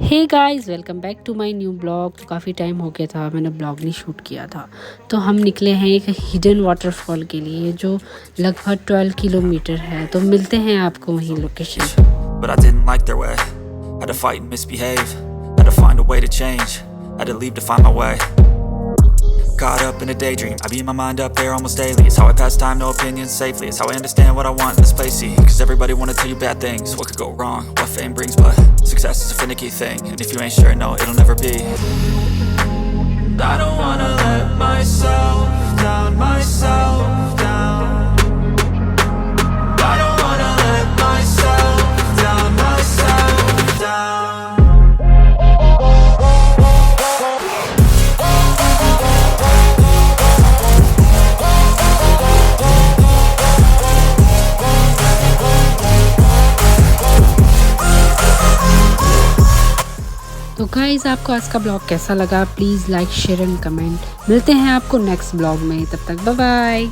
Hey guys, welcome back to my new blog. तो काफ़ी time हो गया था मैंने ब्लॉग नहीं शूट किया था। तो हम निकले हैं एक हिडन वाटरफॉल के लिए जो लगभग 12 किलोमीटर है। तो मिलते हैं आपको वहीं location. But I didn't like their way. Had to fight and misbehave. Had to find a way to change. Had to leave to find my way. Caught up in a daydream. I beat my mind up there almost daily. It's how I pass time, no opinions safely. It's how I understand what I want in this place. See, cause everybody wanna tell you bad things. What could go wrong, what fame brings. But success is a finicky thing. And if you ain't sure, no, it'll never be. I don't wanna let myself down, myself down. I don't wanna let myself down, myself down. तो guys, आपको आज का blog कैसा लगा? Please like, share and comment. मिलते हैं आपको next blog में। तब तक बाय बाय।